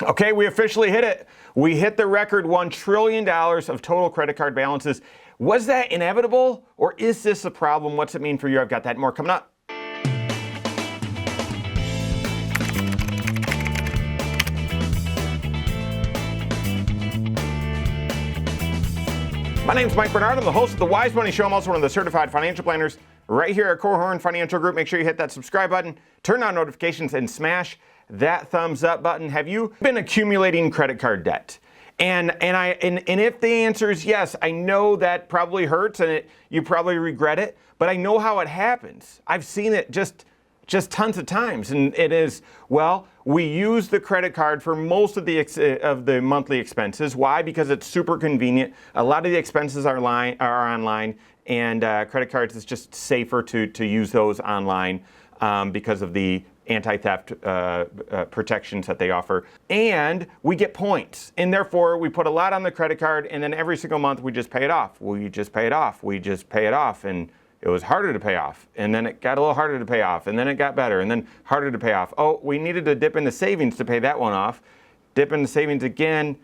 Okay, we officially hit it. We hit the record $1 trillion of total credit card balances. Was that inevitable, or is this a problem? What's it mean for you? I've got that and more coming up. My name's Mike Bernard. I'm the host of the Wise Money Show. I'm also one of the certified financial planners right here at Korhorn Financial Group. Make sure you hit that subscribe button, turn on notifications, and smash that thumbs up button. Have you been accumulating credit card debt? And if the answer is yes, I know that probably hurts and you probably regret it, but I know how it happens. I've seen it just tons of times, and it is, well, we use the credit card for most of the monthly expenses. Why? Because it's super convenient. A lot of the expenses are online, and credit cards is just safer to use those online because of the anti-theft protections that they offer. And we get points, and therefore we put a lot on the credit card, and then every single month we just pay it off. We just pay it off, and it was harder to pay off, and then it got a little harder to pay off, and then it got better, and then harder to pay off. Oh, we needed to dip into savings to pay that one off. Dip into savings again.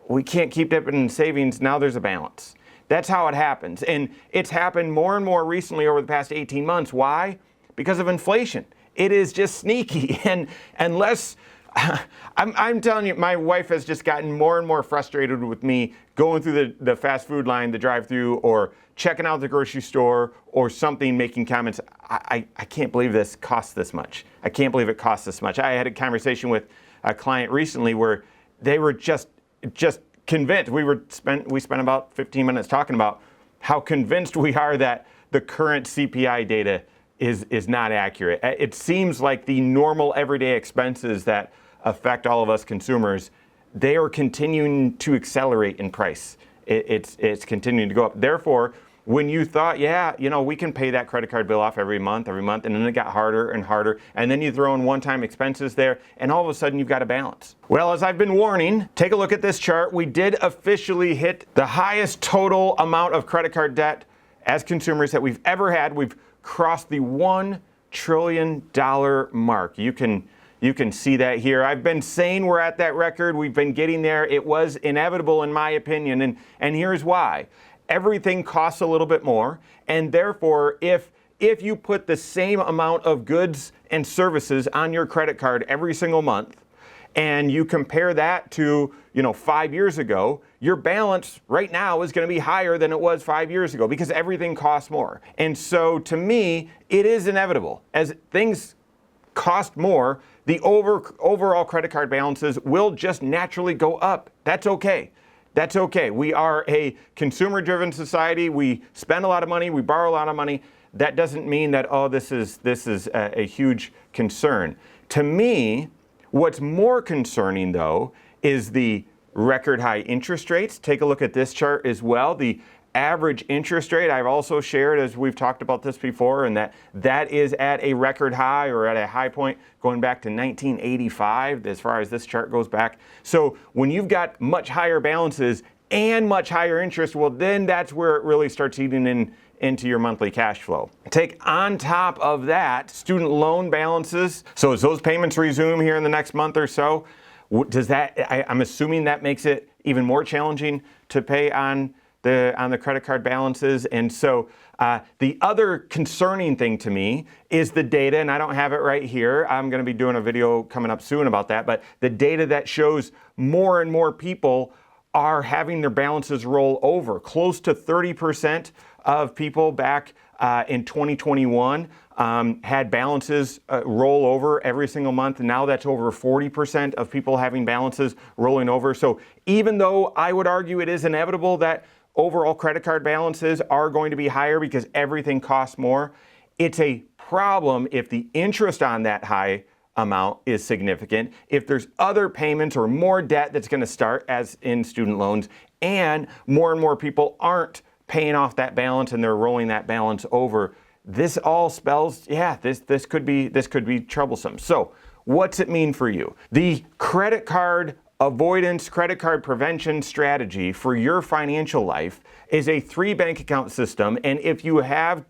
We can't keep dipping into savings. Now there's a balance. That's how it happens, and it's happened more and more recently over the past 18 months. Why? Because of inflation. It is just sneaky, and unless I'm telling you, my wife has just gotten more and more frustrated with me going through the fast food line, the drive-through, or checking out the grocery store or something, making comments. I can't believe this costs this much. I can't believe it costs this much. I had a conversation with a client recently where they were just convinced. We spent about 15 minutes talking about how convinced we are that the current CPI data is not accurate. It seems like the normal everyday expenses that affect all of us consumers, they are continuing to accelerate in price. It's continuing to go up. Therefore, when you thought, yeah, we can pay that credit card bill off every month, and then it got harder and harder, and then you throw in one-time expenses there, and all of a sudden you've got a balance. Well, as I've been warning, take a look at this chart. We did officially hit the highest total amount of credit card debt as consumers that we've ever had. We've crossed the $1 trillion mark. You can see that here. I've been saying we're at that record. We've been getting there. It was inevitable in my opinion, and here's why. Everything costs a little bit more, and therefore if you put the same amount of goods and services on your credit card every single month, and you compare that to 5 years ago, your balance right now is going to be higher than it was 5 years ago because everything costs more. And so to me, it is inevitable. As things cost more, the overall credit card balances will just naturally go up. That's okay. That's okay. We are a consumer-driven society. We spend a lot of money. We borrow a lot of money. That doesn't mean that, this is a huge concern. To me, what's more concerning, though, is the record high interest rates. Take a look at this chart as well. The average interest rate, I've also shared, as we've talked about this before, and that is at a record high or at a high point going back to 1985 as far as this chart goes back. So when you've got much higher balances and much higher interest, well, then that's where it really starts eating into your monthly cash flow. Take on top of that student loan balances. So as those payments resume here in the next month or so, I'm assuming that makes it even more challenging to pay on the credit card balances. And so the other concerning thing to me is the data, and I don't have it right here. I'm going to be doing a video coming up soon about that, but the data that shows more and more people are having their balances roll over. Close to 30% of people back in 2021 had balances roll over every single month. Now that's over 40% of people having balances rolling over. So even though I would argue it is inevitable that overall credit card balances are going to be higher because everything costs more, it's a problem if the interest on that high amount is significant, if there's other payments or more debt that's going to start, as in student loans, and more people aren't paying off that balance and they're rolling that balance over. This all spells, this could be troublesome. So what's it mean for you? The credit card avoidance credit card prevention strategy for your financial life is a 3 bank account system. And if you have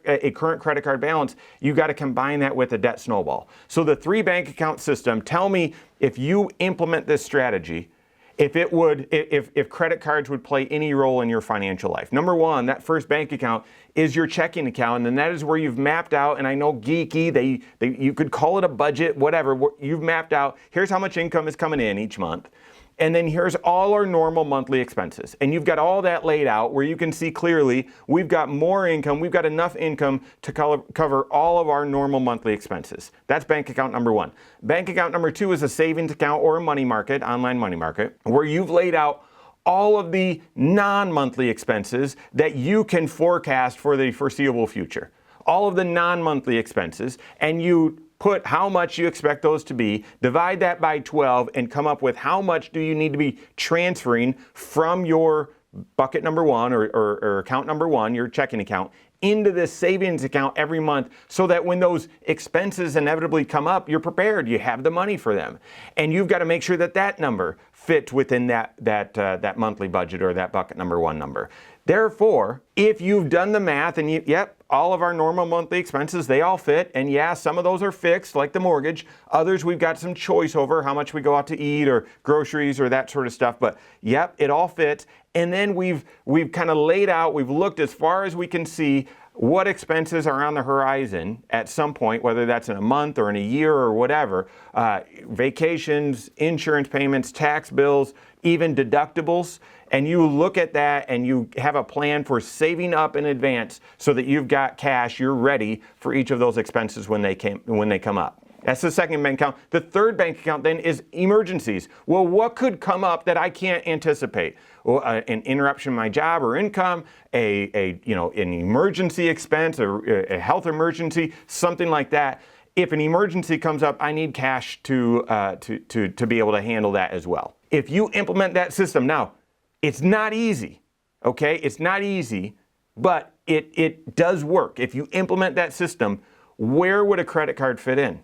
a current credit card balance, you got to combine that with a debt snowball. So the 3 bank account system, tell me if you implement this strategy, if credit cards would play any role in your financial life. Number 1, that first bank account is your checking account, and that is where you've mapped out, and I know geeky, you could call it a budget, whatever, you've mapped out, here's how much income is coming in each month. And then here's all our normal monthly expenses. And you've got all that laid out where you can see clearly we've got more income, we've got enough income to cover all of our normal monthly expenses. That's bank account number 1. Bank account number 2 is a savings account or a money market, online money market, where you've laid out all of the non-monthly expenses that you can forecast for the foreseeable future. All of the non-monthly expenses, and you put how much you expect those to be, divide that by 12, and come up with how much do you need to be transferring from your bucket number 1 or account number 1, your checking account, into this savings account every month so that when those expenses inevitably come up, you're prepared, you have the money for them. And you've got to make sure that that number fits within that monthly budget or that bucket number 1 number. Therefore, if you've done the math and all of our normal monthly expenses, they all fit. And yeah, some of those are fixed, like the mortgage. Others, we've got some choice over how much we go out to eat or groceries or that sort of stuff. But yep, it all fits. And then we've kind of laid out, we've looked as far as we can see what expenses are on the horizon at some point, whether that's in a month or in a year or whatever, vacations, insurance payments, tax bills, even deductibles. And you look at that and you have a plan for saving up in advance so that you've got cash, you're ready for each of those expenses when they come up. That's the second bank account. The third bank account then is emergencies. Well, what could come up that I can't anticipate? Well, an interruption in my job or income, an emergency expense, a health emergency, something like that. If an emergency comes up, I need cash to be able to handle that as well. If you implement that system, now, it's not easy, okay? It's not easy, but it does work. If you implement that system, where would a credit card fit in?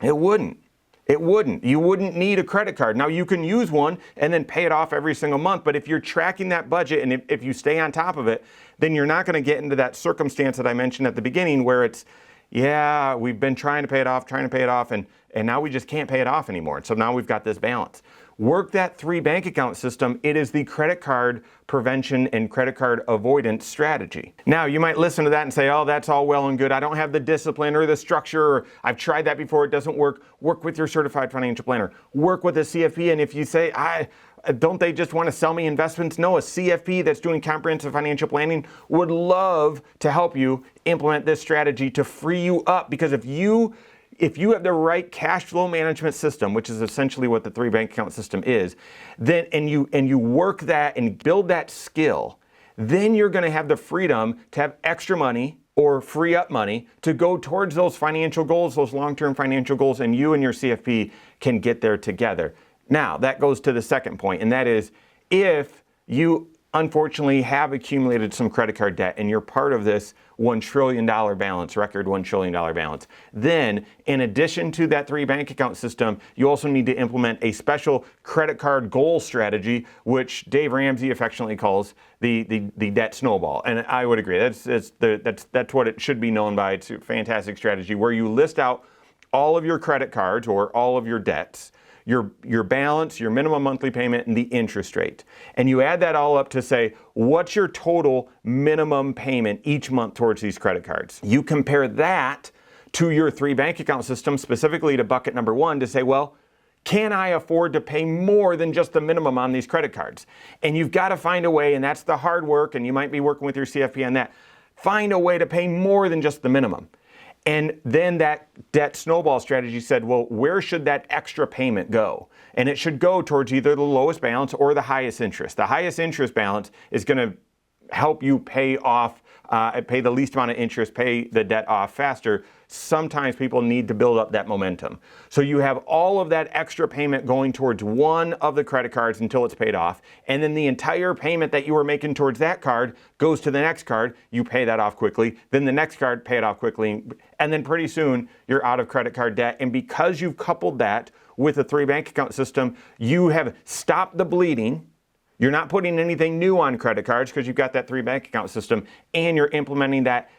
It wouldn't. It wouldn't. You wouldn't need a credit card. Now, you can use one and then pay it off every single month, but if you're tracking that budget and if you stay on top of it, then you're not going to get into that circumstance that I mentioned at the beginning where it's, yeah, we've been trying to pay it off, and now we just can't pay it off anymore. So now we've got this balance. Work that 3 bank account system. It is the credit card prevention and credit card avoidance strategy. Now, you might listen to that and say, oh, that's all well and good. I don't have the discipline or the structure, or I've tried that before, it doesn't work. Work with your certified financial planner. Work with a CFP, and if you say, don't they just want to sell me investments? No, a CFP that's doing comprehensive financial planning would love to help you implement this strategy to free you up, because if you have the right cash flow management system, which is essentially what the 3 bank account system is, then and you work that and build that skill, then you're going to have the freedom to have extra money or free up money to go towards those financial goals, those long-term financial goals, and you and your CFP can get there together. Now, that goes to the second point, and that is if you unfortunately have accumulated some credit card debt and you're part of this $1 trillion balance, record $1 trillion balance, then in addition to that 3 bank account system, you also need to implement a special credit card goal strategy, which Dave Ramsey affectionately calls the debt snowball. And I would agree, that's what it should be known by. It's a fantastic strategy where you list out all of your credit cards or all of your debts, your balance, your minimum monthly payment, and the interest rate. And you add that all up to say, what's your total minimum payment each month towards these credit cards? You compare that to your 3 bank account system, specifically to bucket number 1, to say, well, can I afford to pay more than just the minimum on these credit cards? And you've got to find a way, and that's the hard work, and you might be working with your CFP on that. Find a way to pay more than just the minimum. And then that debt snowball strategy said, well, where should that extra payment go? And it should go towards either the lowest balance or the highest interest. The highest interest balance is going to help you pay the least amount of interest, pay the debt off faster. Sometimes people need to build up that momentum. So you have all of that extra payment going towards one of the credit cards until it's paid off. And then the entire payment that you were making towards that card goes to the next card. You pay that off quickly. Then the next card, pay it off quickly. And then pretty soon you're out of credit card debt. And because you've coupled that with a 3 bank account system, you have stopped the bleeding. You're not putting anything new on credit cards because you've got that 3 bank account system, and you're implementing that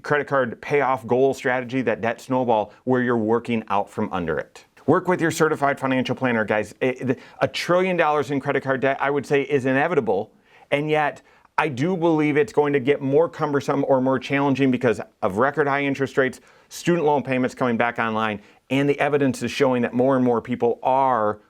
credit card payoff goal strategy, that debt snowball, where you're working out from under it. Work with your certified financial planner, guys. $1 trillion in credit card debt, I would say, is inevitable, and yet I do believe it's going to get more cumbersome or more challenging because of record high interest rates, student loan payments coming back online, and the evidence is showing that more and more people are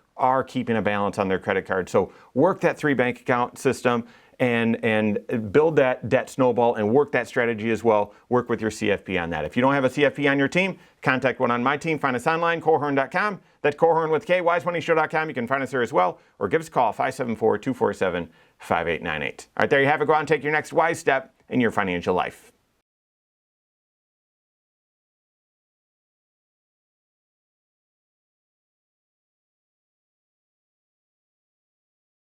keeping a balance on their credit card. So work that 3 bank account system and build that debt snowball and work that strategy as well. Work with your CFP on that. If you don't have a CFP on your team, contact one on my team. Find us online, Korhorn.com. That's Korhorn with K, wisemoneyshow.com. You can find us there as well, or give us a call, 574-247-5898. All right, there you have it. Go out and take your next wise step in your financial life.